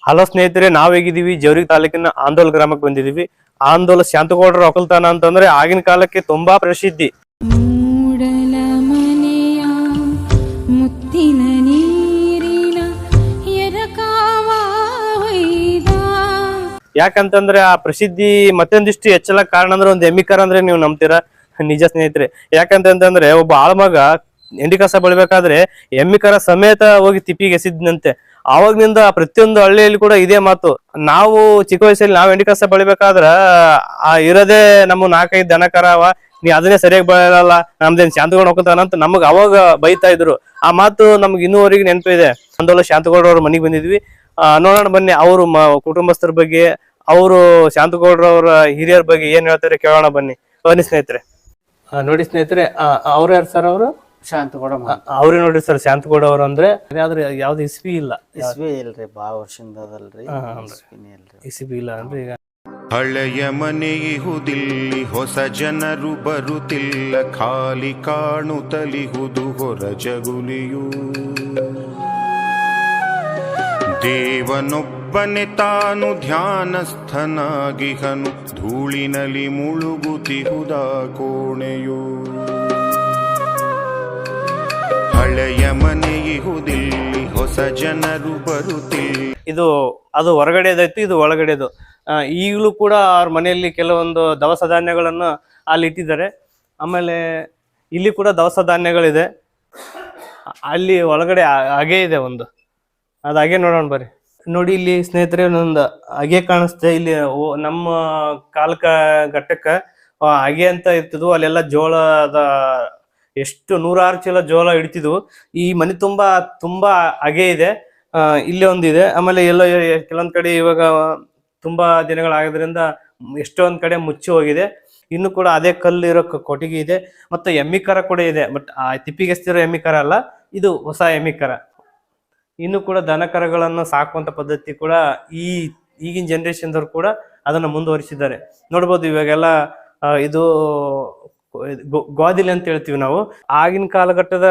Hello ಸ್ನೇಹಿತರೆ, ನಾವ್ ಹೇಗಿದ್ದೀವಿ ಜವರಿಗೆ ತಾಲೂಕಿನ ಆಂದೋಲ್ ಗ್ರಾಮಕ್ಕೆ ಬಂದಿದೀವಿ. ಆಂದೋಲ ಶಾಂತಗೌಡರ ಒಕ್ಕಲ್ತನ ಅಂತಂದ್ರೆ ಆಗಿನ ಕಾಲಕ್ಕೆ ತುಂಬಾ ಪ್ರಸಿದ್ಧಿ. ಮೂಡಲ ಮನೆಯ ಮುತ್ತಿನ ನೀರಿನ ಎರಕಾವ ಹೊಯ್ದ. ಯಾಕಂತಂದ್ರೆ ಆ ಪ್ರಸಿದ್ಧಿ ಮತ್ತೊಂದಿಷ್ಟು ಹೆಚ್ಚಲ ಕಾರಣ ಅಂದ್ರೆ ಒಂದು ಎಮ್ಮಿಕರ ಅಂದ್ರೆ ನೀವು ನಂಬ್ತೀರಾ? ನಿಜ ಸ್ನೇಹಿತರೆ. ಯಾಕಂತಂದ್ರೆ ಒಬ್ಬ ಆಳ್ಮಗ ಎಂಡಿ ಕಸ ಬೆಳಿಬೇಕಾದ್ರೆ ಎಮ್ಮಿಕರ ಸಮೇತ ಹೋಗಿ ತಿಪ್ಪಿಗೆ ಎಸಿದ್ನಂತೆ. ಆವಾಗ್ನಿಂದ ಪ್ರತಿಯೊಂದು ಹಳ್ಳಿಯಲ್ಲಿ ಕೂಡ ಇದೇ ಮಾತು. ನಾವು ಚಿಕ್ಕ ವಯಸ್ಸಲ್ಲಿ ನಾವು ಎಂಡಿ ಕಸ ಬೆಳಿಬೇಕಾದ್ರ ಆ ಇರೋದೇ ನಮ್ಮ 4-5 ದನ ಕರಾವ, ನೀ ಅದನ್ನೇ ಸರಿಯಾಗಿ ಬೆಳೆಯಲ್ಲ, ನಮ್ದೇನ್ ಶಾಂತಗೌಡ ಹೋಗ್ತಾನ ಅಂತ ನಮಗ್ ಅವಾಗ ಬೈತಾ ಇದ್ರು. ಆ ಮಾತು ನಮ್ಗೆ ಇನ್ನೂವರೆಗೆ ನೆನಪಿದೆ. ಒಂದೊಳ್ಳೆ ಶಾಂತಗೌಡ ಅವ್ರ ಮನೆಗೆ ಬಂದಿದ್ವಿ. ನೋಡೋಣ ಬನ್ನಿ, ಅವರು ಕುಟುಂಬಸ್ಥರ ಬಗ್ಗೆ, ಅವರು ಶಾಂತಗೌಡ್ರವ್ರ ಹಿರಿಯರ ಬಗ್ಗೆ ಏನ್ ಹೇಳ್ತಾರೆ ಕೇಳೋಣ ಬನ್ನಿ. ಬನ್ನಿ ಸ್ನೇಹಿತರೆ. ನೋಡಿ ಸ್ನೇಹಿತರೆ, ಅವ್ರ ಯಾರು ಸರ್? ಅವರು ಶಾಂತಗೌಡ ಅವ್ರೇ ನೋಡ್ರಿ ಸರ್, ಶಾಂತಗೌಡ ಅವ್ರು ಅಂದ್ರೆ ಯಾವ್ದು ಇಸ್ವಿ ಇಲ್ಲ, ಇಸ್ವಿ ಇಲ್ರಿ, ಬಾಳ ವರ್ಷದಿಂದ ಅದಲ್ರಿ, ಇಸ್ವಿ ಇಲ್ಲ ಅಂದ್ರೆ ಈಗ ಹಳೆಯ ಮನೆಯಿಹುದಿಲ್ಲಿ, ಹೊಸ ಜನರು ಬರುತ್ತಿಲ್ಲ, ಖಾಲಿ ಕಾಣುತ್ತಲಿಹುದು ಹೊರ ಜಗುಲಿಯು. ದೇವನೊಬ್ಬನೆ ತಾನು ಧ್ಯಾನಸ್ಥನಾಗಿಹನು, ಧೂಳಿನಲ್ಲಿ ಮುಳುಗುತ್ತಿಹುದ ಕೋಣೆಯು. ಹಳೆಯ ಮನೆಯಿಹುದಿಲ್ಲಿ, ಹೊಸ ಜನರು ಬರುತ್ತಿಲ್ಲ. ಇದು ಅದು ಹೊರಗಡೆದಾಯ್ತು, ಇದು ಒಳಗಡೆದು. ಈಗಲೂ ಕೂಡ ಅವ್ರ ಮನೆಯಲ್ಲಿ ಕೆಲವೊಂದು ದವಸ ಧಾನ್ಯಗಳನ್ನು ಅಲ್ಲಿ ಇಟ್ಟಿದ್ದಾರೆ. ಆಮೇಲೆ ಇಲ್ಲಿ ಕೂಡ ದವಸ ಧಾನ್ಯಗಳಿದೆ. ಅಲ್ಲಿ ಒಳಗಡೆ ಹಾಗೆ ಇದೆ ಒಂದು, ಅದು ಹಾಗೆ ನೋಡೋಣ ಬರ್ರಿ. ನೋಡಿ ಇಲ್ಲಿ ಸ್ನೇಹಿತರೆ, ಒಂದೊಂದು ಹಾಗೆ ಕಾಣಿಸ್ತೆ. ಇಲ್ಲಿ ನಮ್ಮ ಕಾಲಕ ಘಟ್ಟಕ್ಕ ಹಾಗೆ ಅಂತ ಇರ್ತಿದ್ವು. ಅಲ್ಲೆಲ್ಲ ಜೋಳದ ಎಷ್ಟು 100 ಚೀಲ ಜೋಳ ಇಡ್ತಿದ್ವು. ಈ ಮನೆ ತುಂಬಾ ಹಾಗೆ ಇದೆ. ಇಲ್ಲೇ ಒಂದಿದೆ. ಆಮೇಲೆ ಎಲ್ಲೋ ಕೆಲವೊಂದ್ ಕಡೆ ಇವಾಗ ತುಂಬಾ ದಿನಗಳಾಗೋದ್ರಿಂದ ಎಷ್ಟೊಂದ್ ಕಡೆ ಮುಚ್ಚಿ ಹೋಗಿದೆ. ಇನ್ನು ಕೂಡ ಅದೇ ಕಲ್ಲು ಇರೋ ಕೊಟ್ಟಿಗೆ ಇದೆ. ಮತ್ತೆ ಎಮ್ಮಿಕರ ಕೂಡ ಇದೆ. ಬಟ್ ಆ ತಿಪ್ಪಿಗೆಸ್ತಿರೋ ಎಮ್ಮಿಕರ ಅಲ್ಲ, ಇದು ಹೊಸ ಎಮ್ಮಿಕರ. ಇನ್ನು ಕೂಡ ದನಕರಗಳನ್ನು ಸಾಕುವಂತ ಪದ್ಧತಿ ಕೂಡ ಈಗಿನ ಜನರೇಷನ್ದವ್ರು ಕೂಡ ಅದನ್ನ ಮುಂದುವರಿಸಿದ್ದಾರೆ. ನೋಡ್ಬೋದು ಇವಾಗೆಲ್ಲ ಇದು ಗೋದಿಲೆ ಅಂತ ಹೇಳ್ತೀವಿ ನಾವು. ಆಗಿನ ಕಾಲಘಟ್ಟದ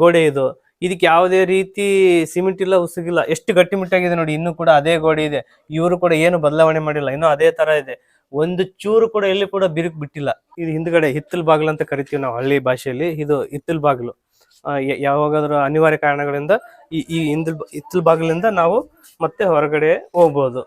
ಗೋಡೆ ಇದು. ಇದಕ್ಕೆ ಯಾವುದೇ ರೀತಿ ಸಿಮೆಂಟ್ ಇಲ್ಲ, ಉಸುಗಿಲ್ಲ. ಎಷ್ಟು ಗಟ್ಟಿಮುಟ್ಟಾಗಿದೆ ನೋಡಿ. ಇನ್ನು ಕೂಡ ಅದೇ ಗೋಡೆ ಇದೆ. ಇವರು ಕೂಡ ಏನು ಬದಲಾವಣೆ ಮಾಡಿಲ್ಲ, ಇನ್ನೂ ಅದೇ ತರ ಇದೆ. ಒಂದು ಚೂರು ಕೂಡ ಎಲ್ಲಿ ಕೂಡ ಬಿರುಕು ಬಿಟ್ಟಿಲ್ಲ. ಇದು ಹಿಂದ್ಗಡೆ ಹಿತ್ತಲ್ ಬಾಗಿಲು ಅಂತ ಕರಿತೀವಿ ನಾವು ಹಳ್ಳಿ ಭಾಷೆಯಲ್ಲಿ. ಇದು ಹಿತ್ತಲ್ ಬಾಗಿಲು. ಯಾವಾಗಾದ್ರೂ ಅನಿವಾರ್ಯ ಕಾರಣಗಳಿಂದ ಈ ಹಿತ್ತಲ್ ಬಾಗಿಲಿಂದ ನಾವು ಮತ್ತೆ ಹೊರಗಡೆ ಹೋಗ್ಬೋದು.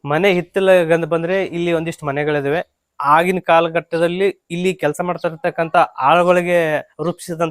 ಮನೆ ಹಿತ್ತಲ ಬಂದ್ರೆ ಇಲ್ಲಿ ಒಂದಿಷ್ಟು ಮನೆಗಳಿದಾವೆ. ಆಗಿನ ಕಾಲಘಟ್ಟದಲ್ಲಿ ಇಲ್ಲಿ ಕೆಲಸ ಮಾಡ್ತಾ ಇರ್ತಕ್ಕಂಥ ಆಳುಗಳಿಗೆ ರೂಪಿಸಿದಂತ